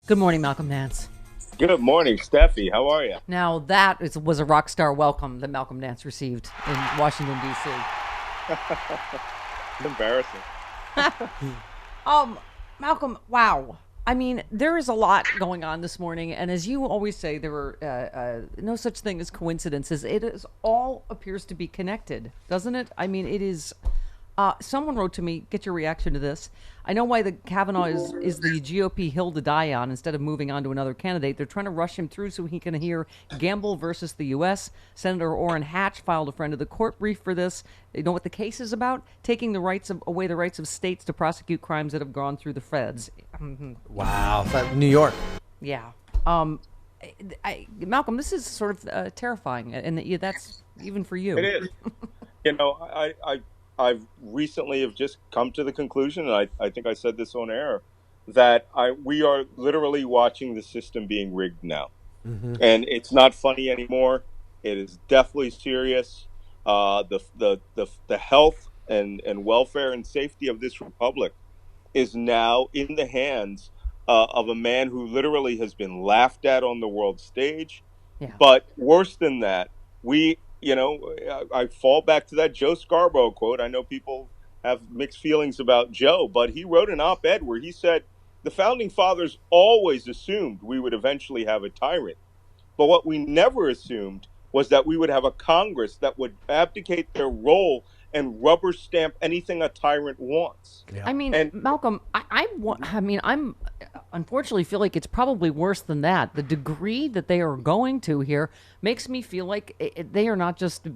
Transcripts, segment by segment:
Good morning, Malcolm Nance. Good morning, Steffi. How are you? Now was a rock star welcome that Malcolm Nance received in Washington D.C. Embarrassing. Um, Malcolm, wow. I mean, there is a lot going on this morning, and as you always say, there were no such thing as coincidences. It is all appears to be connected, doesn't it? I mean, it is. Someone wrote to me, get your reaction to this. I know why the Kavanaugh is the GOP hill to die on instead of moving on to another candidate. They're trying to rush him through so he can hear Gamble versus the U.S. Senator Orrin Hatch filed a friend of the court brief for this. You know what the case is about? Taking away the rights of states to prosecute crimes that have gone through the feds. Wow. New York. Yeah. Malcolm, this is sort of terrifying, and that's even for It you. is. I've recently have just come to the conclusion, and I think I said this on air, that we are literally watching the system being rigged now, and it's not funny anymore. It is definitely serious. The health and welfare and safety of this republic is now in the hands of a man who literally has been laughed at on the world stage. Yeah. But worse than that, I fall back to that Joe Scarborough quote. I know people have mixed feelings about Joe, but he wrote an op ed where he said, the founding fathers always assumed we would eventually have a tyrant. But what we never assumed was that we would have a Congress that would abdicate their role and rubber stamp anything a tyrant wants. I Yeah. mean, And Malcolm, I mean, I'm unfortunately feel like it's probably worse than that. The degree that they are going to here makes me feel like they are not just,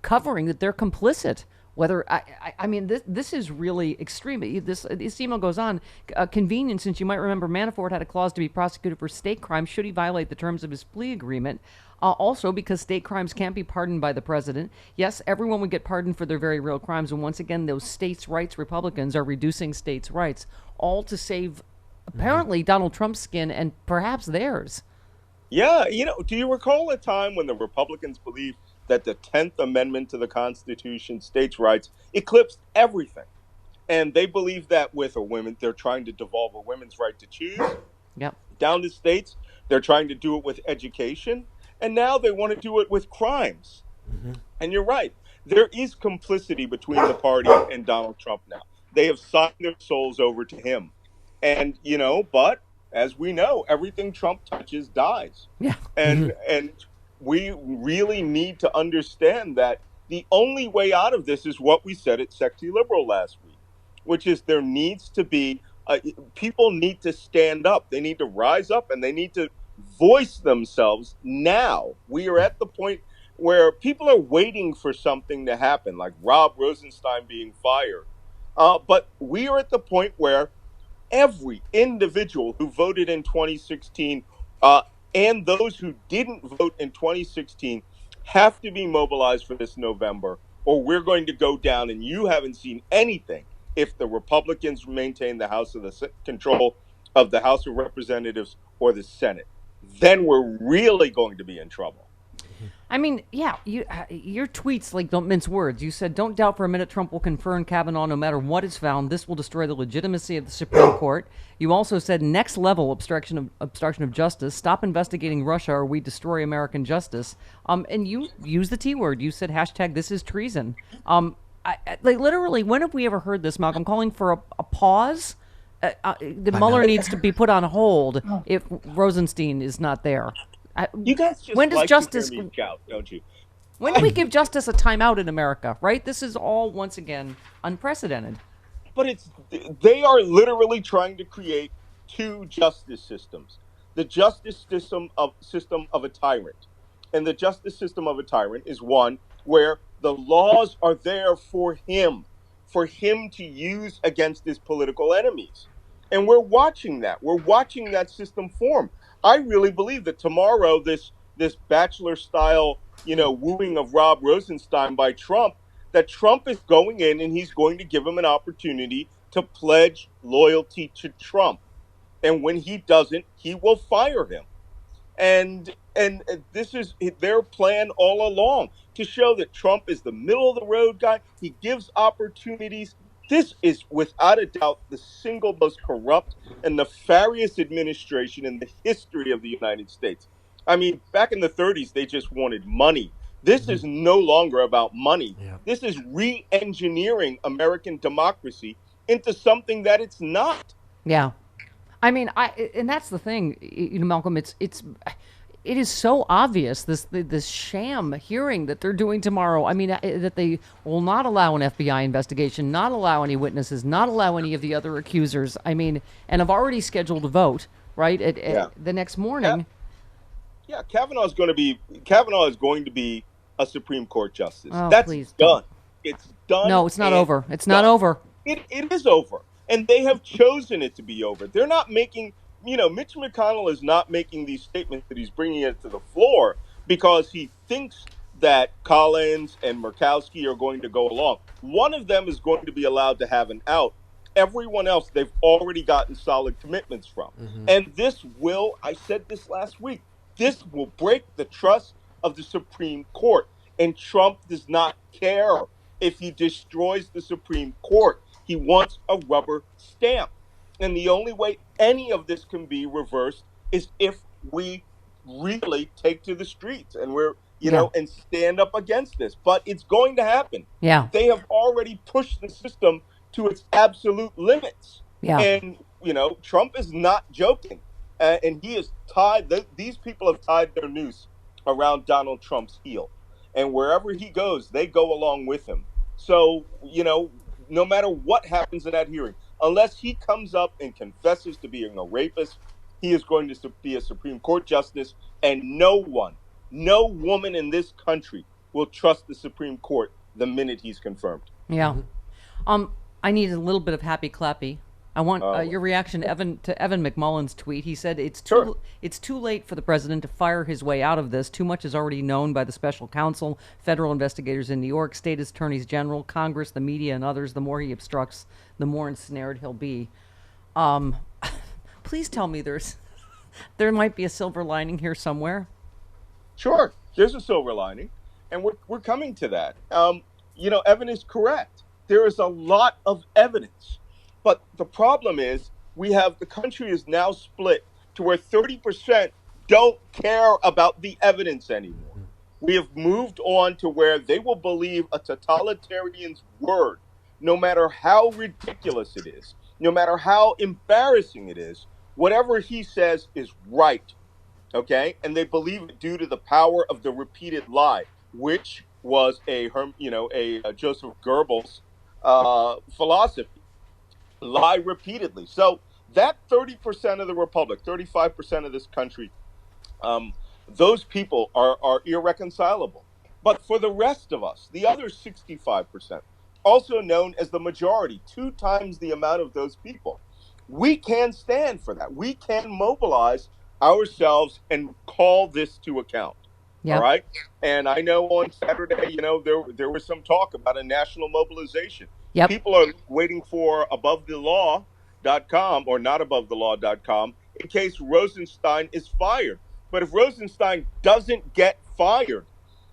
covering that they're complicit. Whether I mean, this is really extreme. This email goes on. Convenient, since you might remember, Manafort had a clause to be prosecuted for state crimes should he violate the terms of his plea agreement. Also, because state crimes can't be pardoned by the president. Yes, everyone would get pardoned for their very real crimes, and once again, those states' rights Republicans are reducing states' rights, all to save apparently Donald Trump's skin and perhaps theirs. yeah, do you recall a time when the Republicans believed that the 10th Amendment to the Constitution, states' rights, eclipsed everything? And they believe that with a women, they're trying to devolve a women's right to choose Yep. down to states. They're trying to do it with education. And now they want to do it with crimes. And you're right. There is complicity between the party and Donald Trump now. They have signed their souls over to him. And, but as we know, everything Trump touches dies. Yeah. And we really need to understand that the only way out of this is what we said at Sexy Liberal last week, which is there needs to be people need to stand up. They need to rise up and they need to voice themselves now. We are at the point where people are waiting for something to happen, like Rob Rosenstein being fired. But we are at the point where every individual who voted in 2016 uh, and those who didn't vote in 2016 have to be mobilized for this November, or we're going to go down. And you haven't seen anything if the Republicans maintain the House of the control of the House of Representatives or the Senate. Then we're really going to be in trouble. I mean, yeah, your tweets like don't mince words. You said, "Don't doubt for a minute Trump will confirm Kavanaugh no matter what is found. This will destroy the legitimacy of the Supreme Court." You also said, "Next level obstruction of justice. Stop investigating Russia, or we destroy American justice." And you used the T word. You said hashtag This is treason. Like literally, when have we ever heard this, Malcolm? Calling for a pause. The I Mueller know. needs to be put on hold if Rosenstein is not there. I, You guys when just does like to hear justice? me shout, don't you? When do we give justice a timeout in America, right? This is all, once again, unprecedented. But they are literally trying to create two justice systems: the justice system of a tyrant, and the justice system of a tyrant is one where the laws are there for him to use against his political enemies. And we're watching that system form. I really believe that tomorrow this bachelor style, wooing of Rob Rosenstein by Trump, that Trump is going in and he's going to give him an opportunity to pledge loyalty to Trump. And when he doesn't, he will fire him. And this is their plan all along, to show that Trump is the middle of the road guy. He gives opportunities. This is without a doubt the single most corrupt and nefarious administration in the history of the United States. I mean, back in the 30s, they just wanted money. This is no longer about money. Yeah. This is re engineering American democracy into something that it's not. Yeah. I mean, and that's the thing, Malcolm. It is so obvious this sham hearing that they're doing tomorrow. I mean, that they will not allow an FBI investigation, not allow any witnesses, not allow any of the other accusers. I mean, and have already scheduled a vote right Yeah. the next morning. Yeah, Kavanaugh is going to be a Supreme Court justice. Oh, That's please don't. done. It's done. No, it's not And over. It's not done. over. It is over, and they have chosen it to be over. They're not making, Mitch McConnell is not making these statements that he's bringing it to the floor because he thinks that Collins and Murkowski are going to go along. One of them is going to be allowed to have an out. Everyone else, they've already gotten solid commitments from. And this will, I said this last week, this will break the trust of the Supreme Court. And Trump does not care if he destroys the Supreme Court. He wants a rubber stamp. And the only way any of this can be reversed is if we really take to the streets and Yeah. and stand up against this. But it's going to happen. Yeah. They have already pushed the system to its absolute limits. Yeah. And, Trump is not joking. And he is these people have tied their noose around Donald Trump's heel. And wherever he goes, they go along with him. So, no matter what happens in that hearing, unless he comes up and confesses to being a rapist, he is going to be a Supreme Court justice. And no woman in this country will trust the Supreme Court the minute he's confirmed. Yeah. I need a little bit of happy clappy. I want your reaction, Evan, to Evan McMullen's tweet. He said it's too late for the president to fire his way out of this. Too much is already known by the special counsel, federal investigators in New York, state attorneys general, Congress, the media, and others. The more he obstructs, the more ensnared he'll be. Please tell me there might be a silver lining here somewhere. Sure, there's a silver lining, and we're coming to that. Evan is correct. There is a lot of evidence. But the problem is the country is now split to where 30% don't care about the evidence anymore. We have moved on to where they will believe a totalitarian's word, no matter how ridiculous it is, no matter how embarrassing it is. Whatever he says is right, okay? And they believe it due to the power of the repeated lie, which was a Joseph Goebbels philosophy. Lie repeatedly. So that 30% of the republic, 35% of this country, those people are irreconcilable. But for the rest of us, the other 65%, also known as the majority, 2 times the amount of those people, we can stand for that. We can mobilize ourselves and call this to account. Yeah. All right. And I know on Saturday, there was some talk about a national mobilization. Yep. People are waiting for abovethelaw.com or notabovethelaw.com in case Rosenstein is fired. But if Rosenstein doesn't get fired,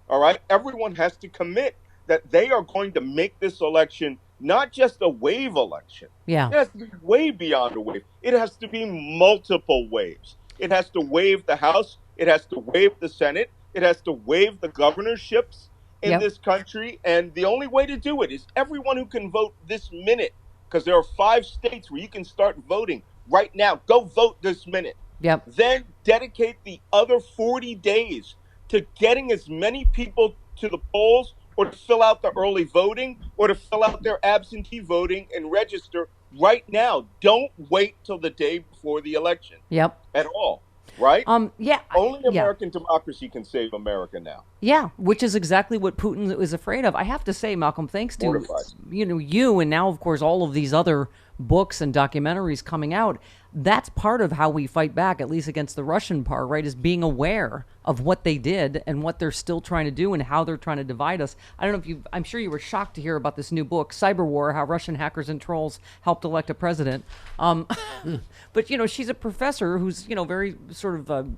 all right, everyone has to commit that they are going to make this election not just a wave election. Yeah. It has to be way beyond a wave. It has to be multiple waves. It has to wave the House. It has to wave the Senate. It has to waive the governorships in this country. And the only way to do it is everyone who can vote this minute, because there are 5 states where you can start voting right now. Go vote this minute. Yep. Then dedicate the other 40 days to getting as many people to the polls or to fill out the early voting or to fill out their absentee voting and register right now. Don't wait till the day before the election. Yep. At all. Right? Yeah. Only American democracy can save America now. Yeah, which is exactly what Putin is afraid of. I have to say, Malcolm, thanks to Mortified. you and now, of course, all of these other books and documentaries coming out, that's part of how we fight back, at least against the Russian part, right, is being aware of what they did and what they're still trying to do and how they're trying to divide us. I don't know if I'm sure you were shocked to hear about this new book, Cyber War, How Russian Hackers and Trolls Helped Elect a President. But, she's a professor who's, very sort of,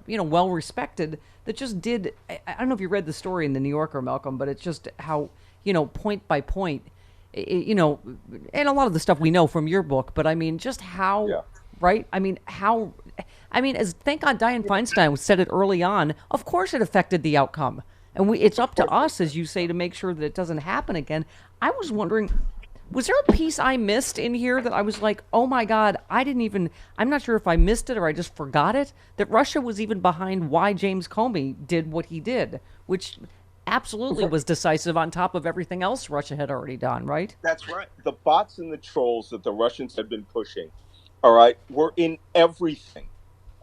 well-respected that just did, I don't know if you read the story in the New Yorker, Malcolm, but it's just how, point by point, you know, and a lot of the stuff we know from your book, but I mean, just how, Yeah. right? I mean, how, I mean, as thank God Dianne Feinstein said it early on, of course it affected the outcome. And it's Of up to course it us, did. as you say, to make sure that it doesn't happen again. I was wondering, was there a piece I missed in here that I was like, oh my God, I didn't even, I'm not sure if I missed it or I just forgot it, that Russia was even behind why James Comey did what he did, which absolutely was decisive on top of everything else Russia had already done, right? That's right. The bots and the trolls that the Russians had been pushing, all right, were in everything,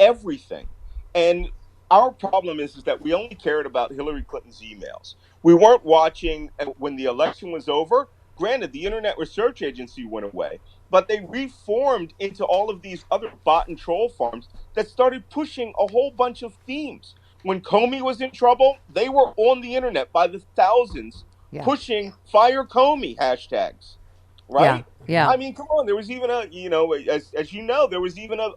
everything. And our problem is that we only cared about Hillary Clinton's emails. We weren't watching when the election was over. Granted, the Internet Research Agency went away, but they reformed into all of these other bot and troll farms that started pushing a whole bunch of themes. When Comey was in trouble, they were on the internet by the thousands Yeah. pushing fire Comey hashtags, Yeah. right? Yeah. I mean, come on. There was even a, as you know, there was even a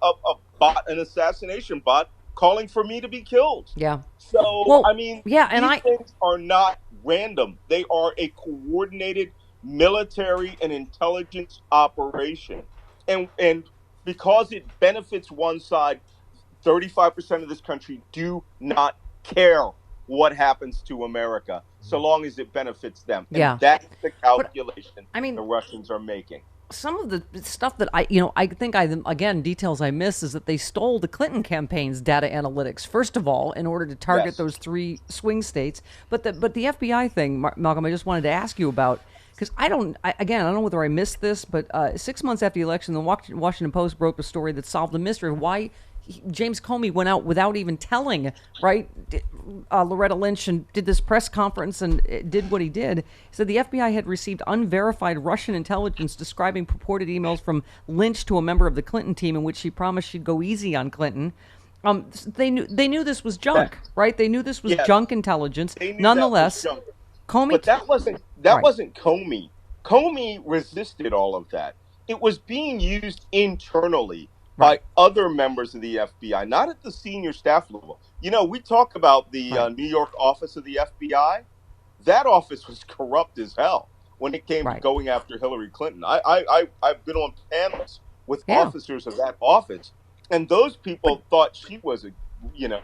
bot, an assassination bot, calling for me to be killed. Yeah. So, Well, I mean, yeah, and these I things are not random. They are a coordinated military and intelligence operation, and because it benefits one side, 35% of this country do not care what happens to America so long as it benefits them. And yeah. that's the But calculation I the mean, Russians are making. some of the stuff that I think again details I missed is that they stole the Clinton campaign's data analytics first of all in order to target Yes. those three swing states. But the FBI thing, Malcolm, I just wanted to ask you about because again I don't know whether I missed this, but 6 months after the election, the Washington Post broke a story that solved the mystery of why James Comey went out without even telling, right? Loretta Lynch and did this press conference and did what he did. He said the FBI had received unverified Russian intelligence describing purported emails from Lynch to a member of the Clinton team in which she promised she'd go easy on Clinton. They knew this was That, junk, right? They knew this was yes, junk intelligence. they knew that was Nonetheless, junk. Comey, But that right, wasn't Comey. Comey resisted all of that. It was being used internally right, by other members of the FBI, not at the senior staff level. We talk about the right, New York office of the FBI. That office was corrupt as hell when it came to right. going after Hillary Clinton. I've been on panels with Yeah. officers of that office, and those But people thought she was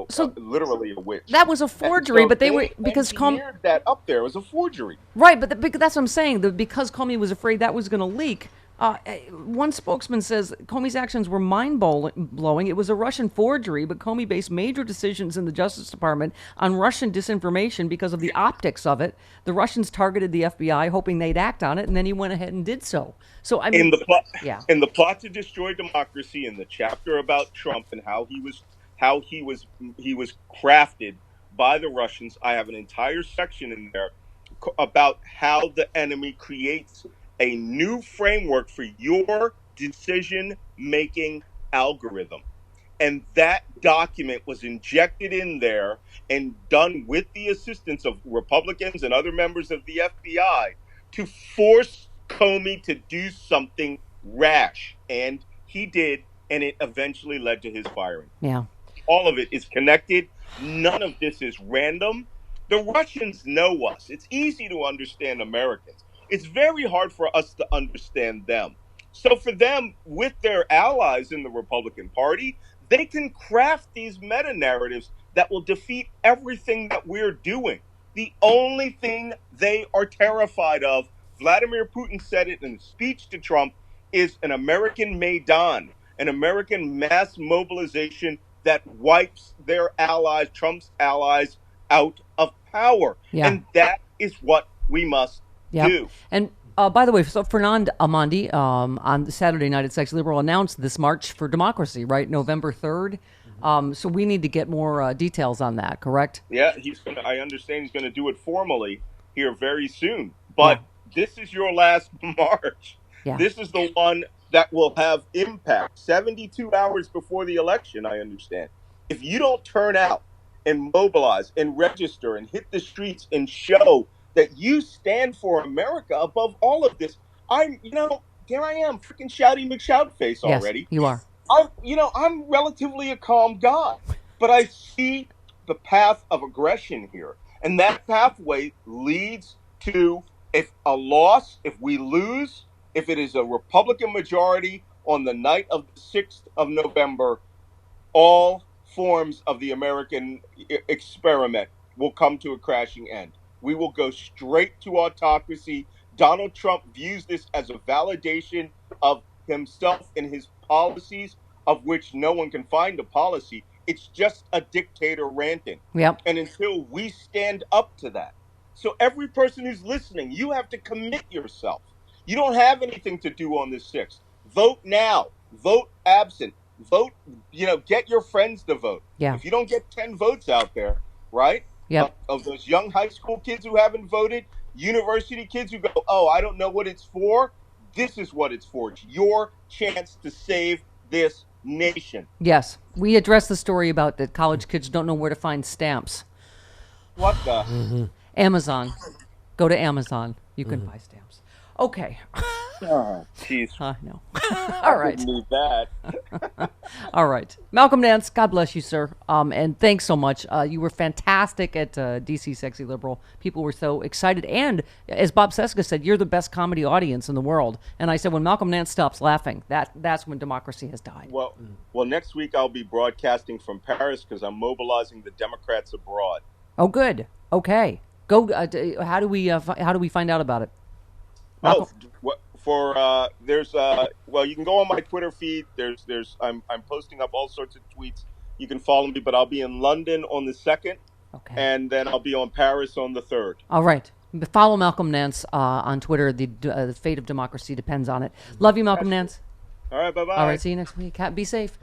so literally a witch, that was a and forgery, so but they were they because engineered that up there. It was a forgery. right, but that's what I'm saying. Because Comey was afraid that was going to leak. One spokesman says Comey's actions were mind-blowing. It was a Russian forgery, but Comey based major decisions in the Justice Department on Russian disinformation because of the optics of it. The Russians targeted the FBI, hoping they'd act on it, and then he went ahead and did so. So, I in mean, the plot yeah, in the plot to destroy democracy, in the chapter about Trump and how he was crafted by the Russians, I have an entire section in there about how the enemy creates a new framework for your decision making algorithm. And that document was injected in there and done with the assistance of Republicans and other members of the FBI to force Comey to do something rash. And he did, and it eventually led to his firing. yeah, All of it is connected. None of this is random. The Russians know us. It's easy to understand Americans. It's very hard for us to understand them. So, for them, with their allies in the Republican Party, they can craft these meta narratives that will defeat everything that we're doing. The only thing they are terrified of, Vladimir Putin said it in a speech to Trump, is an American Maidan, an American mass mobilization that wipes their allies, Trump's allies, out of power. yeah. And that is what we must Yep. do. And by the way, so Fernand Amandi on the Saturday night at Sex Liberal announced this March for Democracy, right? November 3rd. So we need to get more details on that, correct? Yeah, I understand he's gonna do it formally here very soon. Yeah. But this is your last March. Yeah. This is the one that will have impact. 72 hours before the election, I understand. If you don't turn out and mobilize and register and hit the streets and show that you stand for America above all of this, there I am, freaking shouty McShoutface Yes, already. you are. I'm relatively a calm guy, but I see the path of aggression here, and that pathway leads to If a loss, if we lose, if it is a Republican majority on the night of the 6th of November, all forms of the American experiment will come to a crashing end. We will go straight to autocracy. Donald Trump views this as a validation of himself and his policies, of which no one can find a policy. It's just a dictator ranting. Yep. And until we stand up to that, so every person who's listening, you have to commit yourself. You don't have anything to do on the 6th. Vote now. Vote absent. Vote, get your friends to vote. Yeah. If you don't get 10 votes out there, right? Yep. Of those young high school kids who haven't voted, university kids who go, oh, I don't know what it's for. This is what it's for. It's your chance to save this nation. Yes. We addressed the story about that college kids don't know where to find stamps. What the? Amazon. Go to Amazon. You can buy stamps. Okay. Oh, jeez. I know. All right. Didn't need that. All right. Malcolm Nance, God bless you, sir. And thanks so much. You were fantastic at DC Sexy Liberal. People were so excited. And as Bob Seska said, you're the best comedy audience in the world. And I said, when Malcolm Nance stops laughing, that's when democracy has died. Well, next week I'll be broadcasting from Paris because I'm mobilizing the Democrats abroad. Oh, good. Okay. Go. How do we find out about it? Malcolm? There's you can go on my Twitter feed. I'm posting up all sorts of tweets. You can follow me, but I'll be in London on the 2nd, Okay. and then I'll be on Paris on the 3rd. All right. Follow Malcolm Nance on Twitter. The fate of democracy depends on it. Love you, Malcolm Nance. All right, bye-bye. All right, see you next week. Be safe.